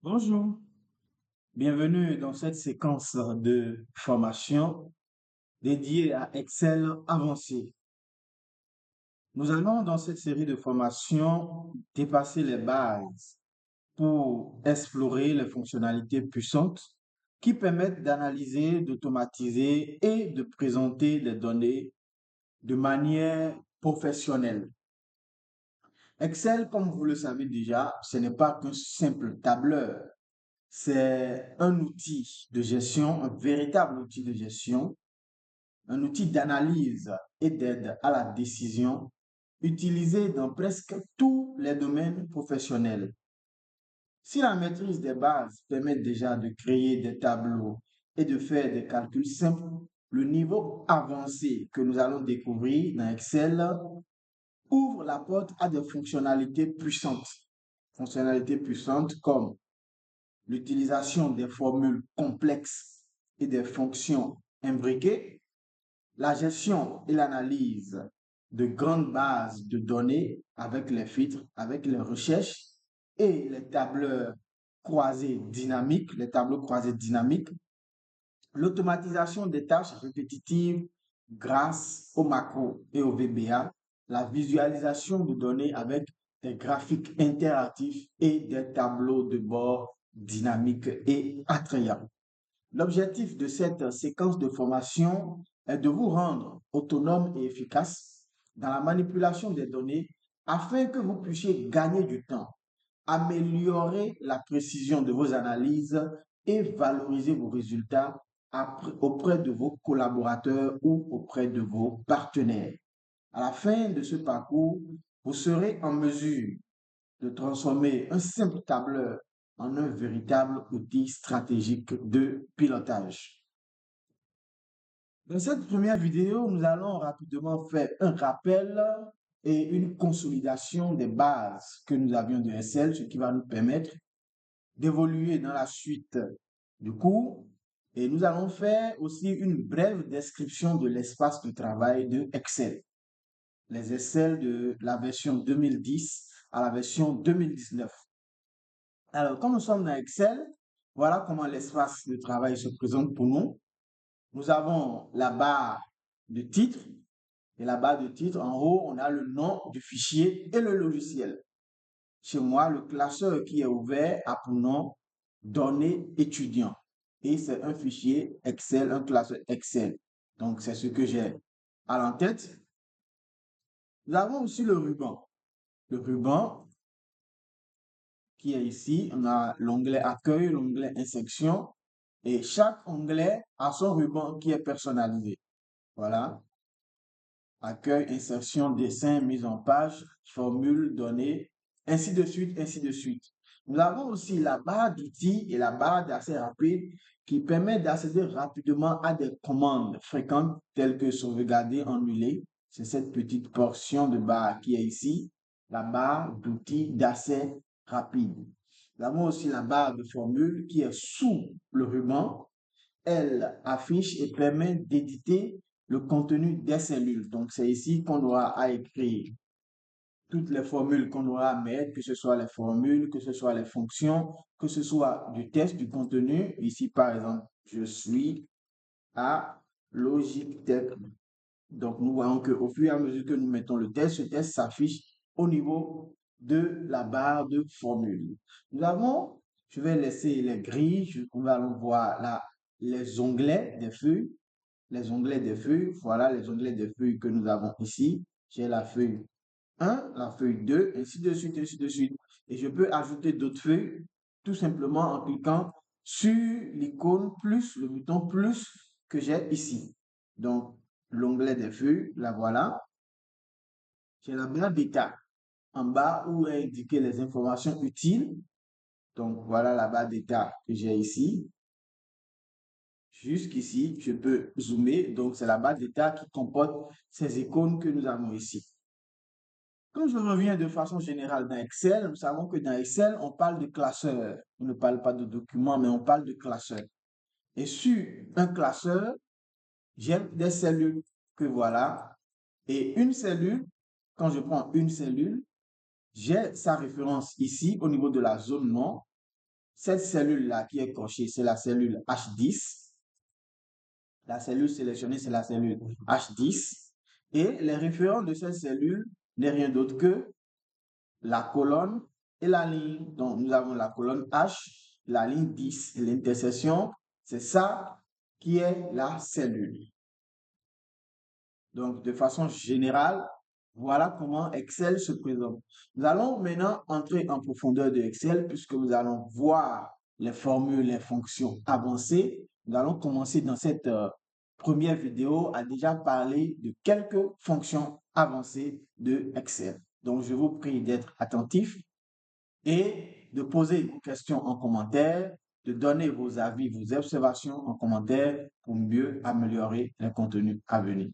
Bonjour, bienvenue dans cette séquence de formation dédiée à Excel avancé. Nous allons dans cette série de formations dépasser les bases pour explorer les fonctionnalités puissantes qui permettent d'analyser, d'automatiser et de présenter des données de manière professionnelle. Excel, comme vous le savez déjà, ce n'est pas qu'un simple tableur. C'est un outil de gestion, un véritable outil de gestion, un outil d'analyse et d'aide à la décision utilisé dans presque tous les domaines professionnels. Si la maîtrise des bases permet déjà de créer des tableaux et de faire des calculs simples, le niveau avancé que nous allons découvrir dans Excel ouvre la porte à des fonctionnalités puissantes. Fonctionnalités puissantes comme l'utilisation des formules complexes et des fonctions imbriquées, la gestion et l'analyse de grandes bases de données avec les filtres, avec les recherches et les tableaux croisés dynamiques, l'automatisation des tâches répétitives grâce aux macros et au VBA, la visualisation de données avec des graphiques interactifs et des tableaux de bord dynamiques et attrayants. L'objectif de cette séquence de formation est de vous rendre autonome et efficace dans la manipulation des données afin que vous puissiez gagner du temps, améliorer la précision de vos analyses et valoriser vos résultats auprès de vos collaborateurs ou auprès de vos partenaires. À la fin de ce parcours, vous serez en mesure de transformer un simple tableur en un véritable outil stratégique de pilotage. Dans cette première vidéo, nous allons rapidement faire un rappel et une consolidation des bases que nous avions de Excel, ce qui va nous permettre d'évoluer dans la suite du cours. Et nous allons faire aussi une brève description de l'espace de travail de Excel. Les Excel de la version 2010 à la version 2019. Alors, comme nous sommes dans Excel, voilà comment l'espace de travail se présente pour nous. Nous avons la barre de titre. Et la barre de titre, en haut, on a le nom du fichier et le logiciel. Chez moi, le classeur qui est ouvert a pour nom données étudiants. Et c'est un fichier Excel, un classeur Excel. Donc, c'est ce que j'ai à l'entête. Nous avons aussi le ruban. Le ruban qui est ici, on a l'onglet accueil, l'onglet insertion. Et chaque onglet a son ruban qui est personnalisé. Voilà. Accueil, insertion, dessin, mise en page, formule, données, ainsi de suite, ainsi de suite. Nous avons aussi la barre d'outils et la barre d'accès rapide qui permet d'accéder rapidement à des commandes fréquentes telles que sauvegarder, annuler. C'est cette petite portion de barre qui est ici, la barre d'outils d'accès rapide. Nous avons aussi la barre de formule qui est sous le ruban. Elle affiche et permet d'éditer le contenu des cellules. Donc, c'est ici qu'on aura à écrire toutes les formules qu'on aura à mettre, que ce soit les formules, que ce soit les fonctions, que ce soit du test, du contenu. Ici, par exemple, je suis à Logitech. Donc, nous voyons qu'au fur et à mesure que nous mettons le test, ce test s'affiche au niveau de la barre de formule. Nous avons, je vais laisser les grilles, on va voir là les onglets des feuilles, les onglets des feuilles, voilà les onglets des feuilles que nous avons ici. J'ai la feuille 1, la feuille 2, ainsi de suite, ainsi de suite. Et je peux ajouter d'autres feuilles tout simplement en cliquant sur l'icône plus, le bouton plus que j'ai ici. Donc, l'onglet des feuilles, la voilà. J'ai la barre d'état en bas où est indiqué les informations utiles. Donc, voilà la barre d'état que j'ai ici. Jusqu'ici, je peux zoomer. Donc, c'est la barre d'état qui comporte ces icônes que nous avons ici. Quand je reviens de façon générale dans Excel, nous savons que dans Excel, on parle de classeur. On ne parle pas de document, mais on parle de classeur. Et sur un classeur, j'ai des cellules que voilà. Et une cellule, quand je prends une cellule, j'ai sa référence ici au niveau de la zone nom. cette cellule-là qui est cochée, c'est la cellule H10. La cellule sélectionnée, c'est la cellule H10. Et les référents de cette cellule n'est rien d'autre que la colonne et la ligne. Donc, nous avons la colonne H, la ligne 10 et l'intersection, c'est ça qui est la cellule. Donc, de façon générale, voilà comment Excel se présente. Nous allons maintenant entrer en profondeur de Excel puisque nous allons voir les formules, les fonctions avancées. Nous allons commencer dans cette première vidéo à déjà parler de quelques fonctions avancées de Excel. Donc, je vous prie d'être attentifs et de poser vos questions en commentaire, de donner vos avis, vos observations en commentaire pour mieux améliorer les contenus à venir.